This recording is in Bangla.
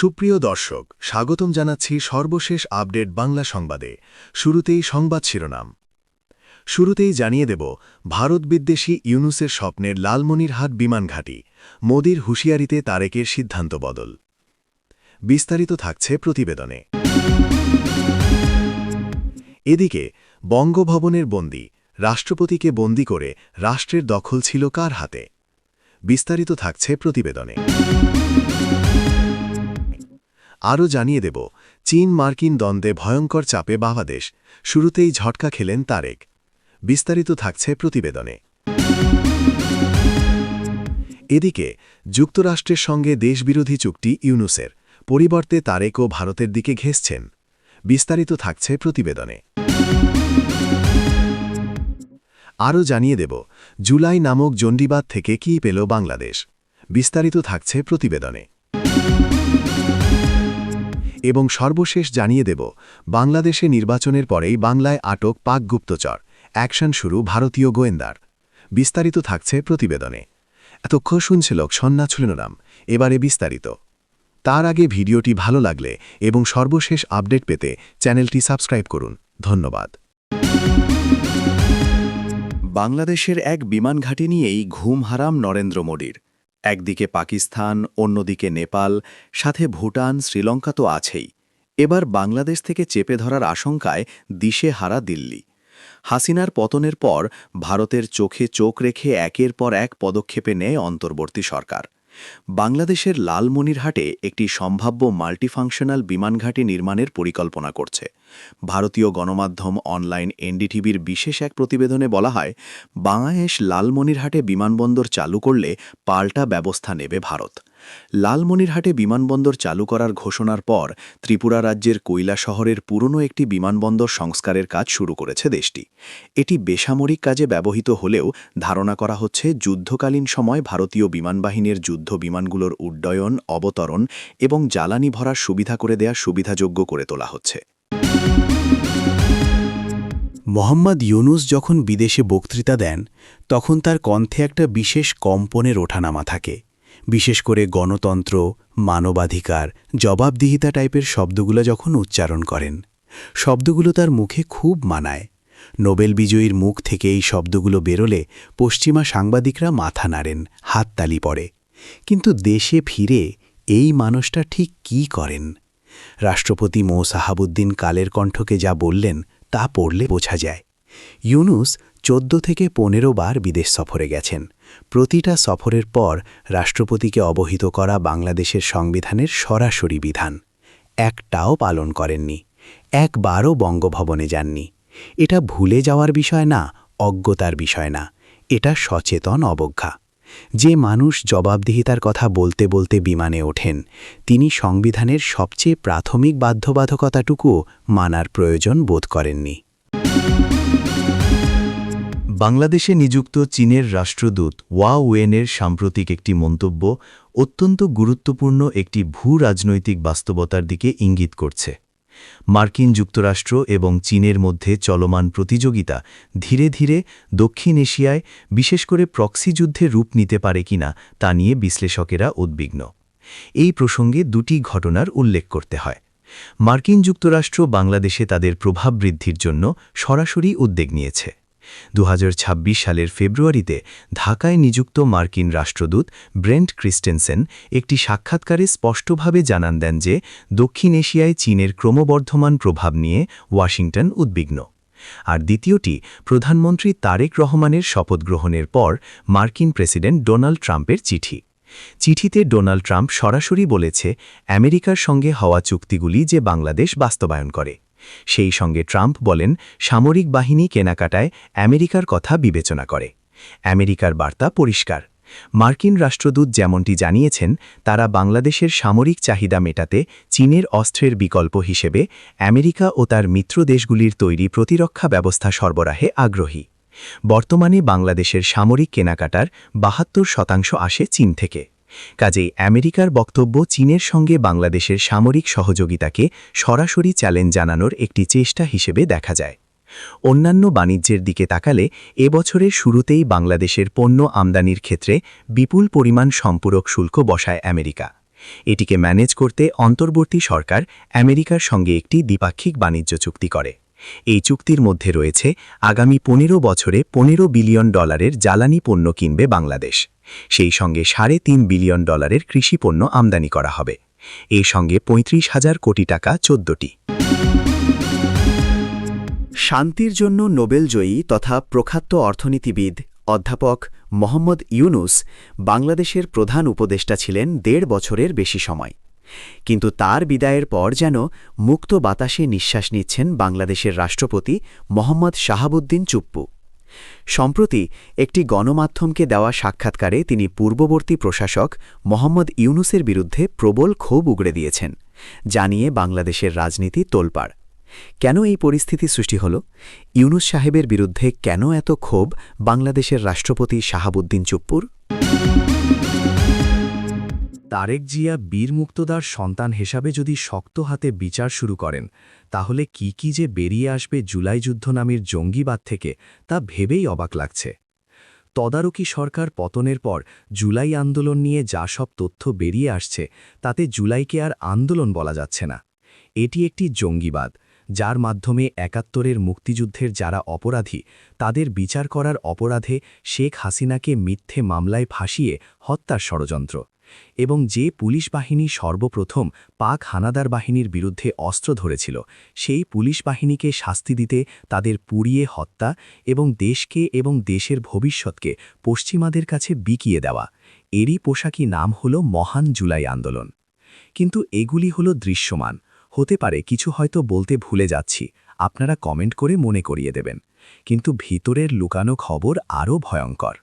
সুপ্রিয় দর্শক, স্বাগতম জানাচ্ছি সর্বশেষ আপডেট বাংলা সংবাদে। শুরুতেই সংবাদ শিরোনাম। শুরুতেই জানিয়ে দেব, ভারত বিদ্বেষী ইউনূসের স্বপ্নের লালমনিরহাট বিমান ঘাঁটি, মোদির হুঁশিয়ারিতে তারেকের সিদ্ধান্ত বদল। বিস্তারিত থাকছে প্রতিবেদনে। এদিকে বঙ্গভবনের বন্দী, রাষ্ট্রপতিকে বন্দী করে রাষ্ট্রের দখল ছিল কার হাতে? বিস্তারিত থাকছে প্রতিবেদনে। আরও জানিয়ে দেব, চীন মার্কিন দ্বন্দ্বে ভয়ঙ্কর চাপে বাংলাদেশ, শুরুতেই ঝটকা খেলেন তারেক। বিস্তারিত থাকছে প্রতিবেদনে। এদিকে যুক্তরাষ্ট্রের সঙ্গে দেশবিরোধী চুক্তি ইউনূসের, পরিবর্তে তারেকও ভারতের দিকে ঘেঁষছেন। বিস্তারিত থাকছে প্রতিবেদনে। আরও জানিয়ে দেব, জুলাই নামক জঙ্গিবাদ থেকে কী পেল বাংলাদেশ? বিস্তারিত থাকছে প্রতিবেদনে। এবং সর্বশেষ জানিয়ে দেব, বাংলাদেশে নির্বাচনের পরেই বাংলায় আটক পাক গুপ্তচর, অ্যাকশন শুরু ভারতীয় গোয়েন্দার। বিস্তারিত থাকছে প্রতিবেদনে। এতক্ষণ শুনছিল সন্না ছুলেনাম, এবারে বিস্তারিত। তার আগে ভিডিওটি ভালো লাগলে এবং সর্বশেষ আপডেট পেতে চ্যানেলটি সাবস্ক্রাইব করুন। ধন্যবাদ। বাংলাদেশের এক বিমান ঘাঁটি নিয়েই ঘুম হারাম নরেন্দ্র মোদীর। একদিকে পাকিস্তান, অন্যদিকে নেপাল, সাথে ভুটান, শ্রীলঙ্কা তো আছেই। এবার বাংলাদেশ থেকে চেপে ধরার আশঙ্কায় দিশেহারা দিল্লি। হাসিনার পতনের পর ভারতের চোখে চোখ রেখে একের পর এক পদক্ষেপে নেয় অন্তর্বর্তী সরকার। বাংলাদেশের লালমনিরহাটে একটি সম্ভাব্য মাল্টিফাংশনাল বিমান ঘাঁটি নির্মাণের পরিকল্পনা করছে। ভারতীয় গণমাধ্যম অনলাইন এনডিটিভির বিশেষ এক প্রতিবেদনে বলা হয়, বাংলাদেশ লালমনিরহাটে বিমানবন্দর চালু করলে পাল্টা ব্যবস্থা নেবে ভারত। লালমনিরহাটে বিমানবন্দর চালু করার ঘোষণার পর ত্রিপুরা রাজ্যের কৈলা শহরের পুরনো একটি বিমানবন্দর সংস্কারের কাজ শুরু করেছে দেশটি। এটি বেসামরিক কাজে ব্যবহৃত হলেও ধারণা করা হচ্ছে যুদ্ধকালীন সময় ভারতীয় বিমানবাহিনীর যুদ্ধ বিমানগুলোর উড্ডয়ন, অবতরণ এবং জ্বালানি ভরার সুবিধা করে দেয়া সুবিধাযোগ্য করে তোলা হচ্ছে। মোহাম্মদ ইউনূস যখন বিদেশে বক্তৃতা দেন, তখন তার কণ্ঠে একটা বিশেষ কম্পনের ওঠানামা থাকে। বিশেষ করে গণতন্ত্র, মানবাধিকার, জবাবদিহিতা টাইপের শব্দগুলো যখন উচ্চারণ করেন, শব্দগুলো তার মুখে খুব মানায়। নোবেল বিজয়ীর মুখ থেকে এই শব্দগুলো বেরোলে পশ্চিমা সাংবাদিকরা মাথা নাড়েন, হাততালি পড়ে। কিন্তু দেশে ফিরে এই মানুষটা ঠিক কী করেন? রাষ্ট্রপতি মো সাহাবুদ্দিন কালের কণ্ঠকে যা বললেন তা পড়লে বোঝা যায়। ইউনূস 14 থেকে 15 বার বিদেশ সফরে গেছেন। প্রতিটা সফরের পর রাষ্ট্রপতিকে অবহিত করা বাংলাদেশের সংবিধানের সরাসরি বিধান। একটাও পালন করেননি, একবারও বঙ্গভবনে যাননি। এটা ভুলে যাওয়ার বিষয় না, অজ্ঞতার বিষয় না, এটা সচেতন অবজ্ঞা। যে মানুষ জবাবদিহিতার কথা বলতে বলতে বিমানে ওঠেন, তিনি সংবিধানের সবচেয়ে প্রাথমিক বাধ্যবাধকতাটুকুও মানার প্রয়োজন বোধ করেননি। বাংলাদেশে নিযুক্ত চীনের রাষ্ট্রদূত ওয়া ওয়েনের সাম্প্রতিক একটি মন্তব্য অত্যন্ত গুরুত্বপূর্ণ একটি ভূ-রাজনৈতিক বাস্তবতার দিকে ইঙ্গিত করছে। মার্কিন যুক্তরাষ্ট্র এবং চীনের মধ্যে চলমান প্রতিযোগিতা ধীরে ধীরে দক্ষিণ এশিয়ায়, বিশেষ করে প্রক্সি যুদ্ধে রূপ নিতে পারে কিনা তা নিয়ে বিশ্লেষকেরা উদ্বিগ্ন। এই প্রসঙ্গে দুটি ঘটনার উল্লেখ করতে হয়। মার্কিন যুক্তরাষ্ট্র বাংলাদেশে তাদের প্রভাব বৃদ্ধির জন্য সরাসরি উদ্যোগ নিয়েছে। 2026 সালের ফেব্রুয়ারিতে ঢাকায় নিযুক্ত মার্কিন রাষ্ট্রদূত ব্রেন্ট ক্রিস্টেনসেন একটি সাক্ষাৎকারে স্পষ্টভাবে জানান দেন যে দক্ষিণ এশিয়ায় চীনের ক্রমবর্ধমান প্রভাব নিয়ে ওয়াশিংটন উদ্বিগ্ন। আর দ্বিতীয়টি প্রধানমন্ত্রী তারেক রহমানের শপথ গ্রহণের পর মার্কিন প্রেসিডেন্ট ডোনাল্ড ট্রাম্পের চিঠি। চিঠিতে ডোনাল্ড ট্রাম্প সরাসরি বলেছে আমেরিকার সঙ্গে হওয়া চুক্তিগুলি যে বাংলাদেশ বাস্তবায়ন করে। সেই সঙ্গে ট্রাম্প বলেন সামরিক বাহিনী কেনাকাটায় আমেরিকার কথা বিবেচনা করে। আমেরিকার বার্তা পরিষ্কার। মার্কিন রাষ্ট্রদূত যেমনটি জানিয়েছেন, তারা বাংলাদেশের সামরিক চাহিদা মেটাতে চীনের অস্ত্রের বিকল্প হিসেবে আমেরিকা ও তার মিত্র দেশগুলির তৈরি প্রতিরক্ষা ব্যবস্থা সরবরাহে আগ্রহী। বর্তমানে বাংলাদেশের সামরিক কেনাকাটার 72% আসে চীন থেকে। কাজেই আমেরিকার বক্তব্য চীনের সঙ্গে বাংলাদেশের সামরিক সহযোগিতাকে সরাসরি চ্যালেঞ্জ জানানোর একটি চেষ্টা হিসেবে দেখা যায়। অন্যান্য বাণিজ্যের দিকে তাকালে এবছরের শুরুতেই বাংলাদেশের পণ্য আমদানির ক্ষেত্রে বিপুল পরিমাণ সম্পূরক শুল্ক বসায় আমেরিকা। এটিকে ম্যানেজ করতে অন্তর্বর্তী সরকার আমেরিকার সঙ্গে একটি দ্বিপাক্ষিক বাণিজ্য চুক্তি করে। এই চুক্তির মধ্যে রয়েছে আগামী 15 বছরে $15 বিলিয়ন জ্বালানি পণ্য কিনবে বাংলাদেশ। সেই সঙ্গে $3.5 বিলিয়ন কৃষি পণ্য আমদানি করা হবে। এই সঙ্গে 35,000 কোটি টাকা 14টি। শান্তির জন্য নোবেলজয়ী তথা প্রখ্যাত অর্থনীতিবিদ অধ্যাপক মোহাম্মদ ইউনুস বাংলাদেশের প্রধান উপদেষ্টা ছিলেন 1.5 বছরের বেশি সময়। কিন্তু তার বিদায়ের পর যেন মুক্ত বাতাসে নিঃশ্বাস নিচ্ছেন বাংলাদেশের রাষ্ট্রপতি মোহাম্মদ শাহাবুদ্দিন চুপ্পু। সম্প্রতি একটি গণমাধ্যমকে দেওয়া সাক্ষাৎকারে তিনি পূর্ববর্তী প্রশাসক মোহাম্মদ ইউনুসের বিরুদ্ধে প্রবল ক্ষোভ উগড়ে দিয়েছেন, জানিয়ে বাংলাদেশের রাজনীতি তোলপাড়। কেন এই পরিস্থিতি সৃষ্টি হল? ইউনুস সাহেবের বিরুদ্ধে কেন এত ক্ষোভ বাংলাদেশের রাষ্ট্রপতি শাহাবুদ্দিন চুপ্পুর? তারেক জিয়া বীর মুক্তদার সন্তান হিসাবে যদি শক্ত হাতে বিচার শুরু করেন, তাহলে কি যে বেরিয়ে আসবে জুলাই যুদ্ধ নামের জঙ্গিবাদ থেকে, তা ভেবেই অবাক লাগছে। তদারকি সরকার পতনের পর জুলাই আন্দোলন নিয়ে যা সব তথ্য বেরিয়ে আসছে, তাতে জুলাইকে আর আন্দোলন বলা যাচ্ছে না। এটি একটি জঙ্গিবাদ, যার মাধ্যমে ৭১-এর মুক্তিযুদ্ধের যারা অপরাধী, তাদের বিচার করার অপরাধে শেখ হাসিনাকে মিথ্যে মামলায় ফাঁসিয়ে হত্যার ষড়যন্ত্র, এবং যে পুলিশ বাহিনী সর্বপ্রথম পাক হানাদার বাহিনীর বিরুদ্ধে অস্ত্র ধরেছিল, সেই পুলিশ বাহিনীকে শাস্তি দিতে তাদের পুড়িয়ে হত্যা এবং দেশকে এবং দেশের ভবিষ্যৎকে পশ্চিমাদের কাছে বিকিয়ে দেওয়া, এরই পোশাকি নাম হল মহান জুলাই আন্দোলন। কিন্তু এগুলি হল দৃশ্যমান, হতে পারে কিছু হয়তো বলতে ভুলে যাচ্ছি, আপনারা কমেন্ট করে মনে করিয়ে দেবেন। কিন্তু ভিতরের লুকানো খবর আরও ভয়ঙ্কর।